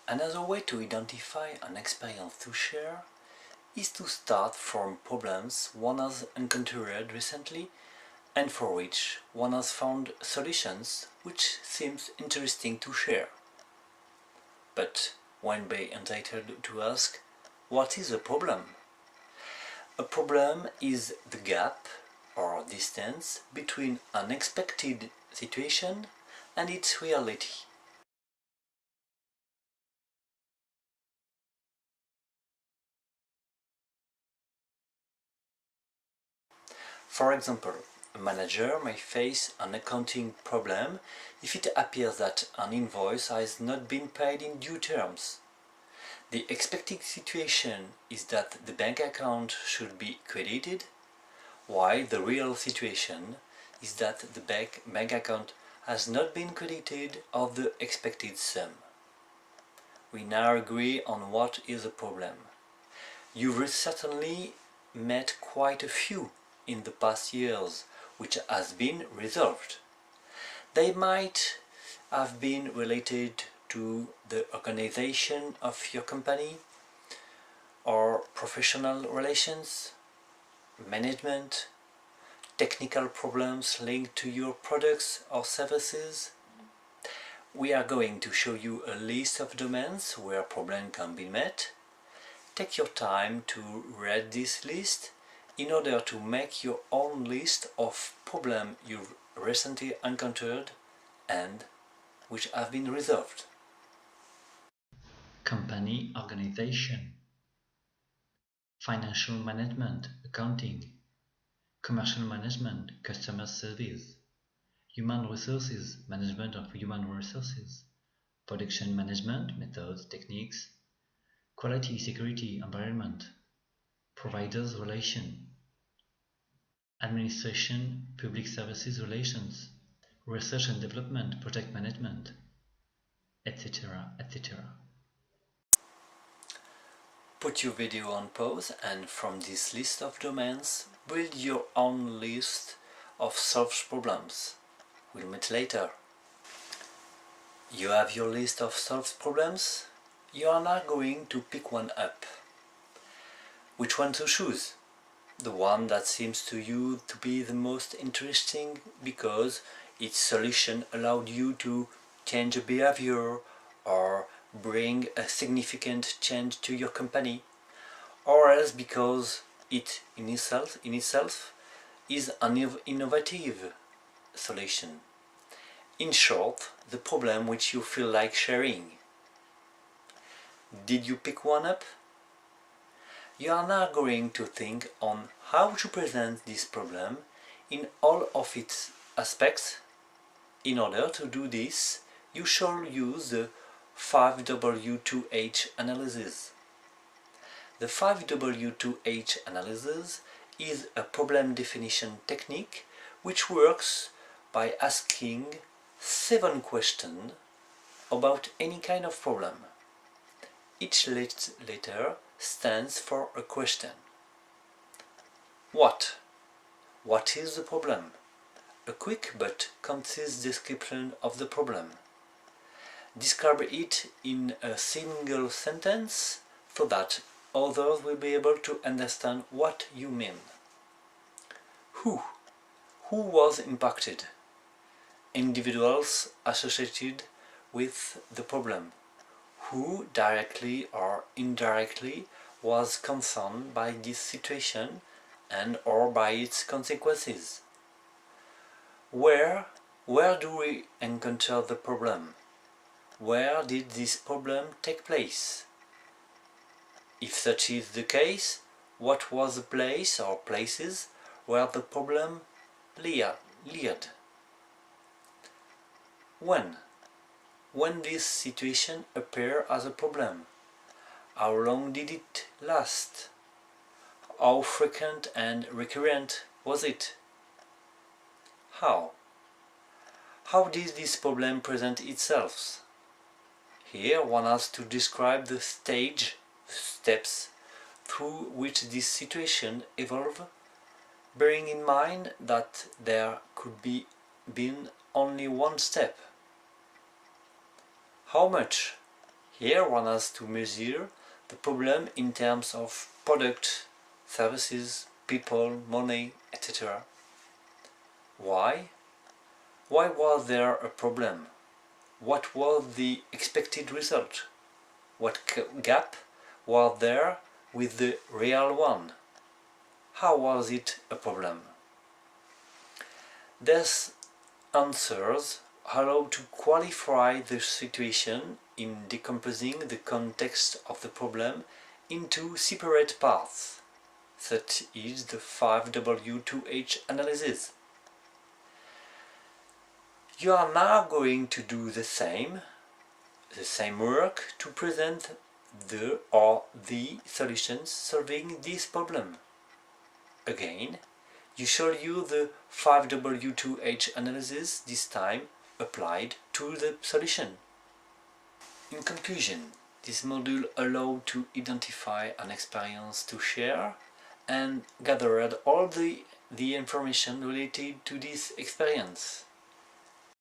Another way to identify an experience to share is to start from problems one has encountered recently and for which one has found solutions which seems interesting to share. But one be entitled to ask, what is a problem? A problem is the gap or distance between an expected situation and its reality. For example, a manager may face an accounting problem if it appears that an invoice has not been paid in due terms. The expected situation is that the bank account should be credited, while the real situation is that the bank account has not been credited of the expected sum. We now agree on what is a problem. You've certainly met quite a few in the past years which has been resolved. They might have been related to the organization of your company or professional relations, management, technical problems linked to your products or services. We are going to show you a list of domains where problems can be met. Take your time to read this list in order to make your own list of problems you've recently encountered and which have been resolved. Company organization, financial management, accounting, commercial management, customer service, human resources, management of human resources, production management, methods, techniques, quality, security, environment, providers relation, administration, public services relations, research and development, project management, etc., etc. Put your video on pause and from this list of domains, build your own list of solved problems. We'll meet later. You have your list of solved problems? You are now going to pick one up. Which one to choose? The one that seems to you to be the most interesting because its solution allowed you to change a behavior or bring a significant change to your company, or else because it in itself is an innovative solution. In short, the problem which you feel like sharing. Did you pick one up? You are now going to think on how to present this problem in all of its aspects. In order to do this, you shall use the 5W2H analysis. The 5W2H analysis is a problem definition technique which works by asking 7 questions about any kind of problem. Each letter stands for a question. What? What is the problem? A quick but concise description of the problem. Describe it in a single sentence so that others will be able to understand what you mean. Who? Who was impacted? Individuals associated with the problem. Who directly or indirectly was concerned by this situation and or by its consequences? Where do we encounter the problem? Where did this problem take place? If such is the case, what was the place or places where the problem led? When this situation appeared as a problem? How long did it last? How frequent and recurrent was it? How? How did this problem present itself? Here one has to describe the steps through which this situation evolved, bearing in mind that there could be been only one step. How much? Here one has to measure the problem in terms of product, services, people, money, etc. Why? Why was there a problem? What was the expected result? What gap was there with the real one? How was it a problem? These answers allow to qualify the situation in decomposing the context of the problem into separate parts. Such is the 5W2H analysis. You are now going to do the same work to present the or the solutions solving this problem. Again, you shall use the 5W2H analysis, this time applied to the solution. In conclusion, this module allows to identify an experience to share and gathered all the information related to this experience.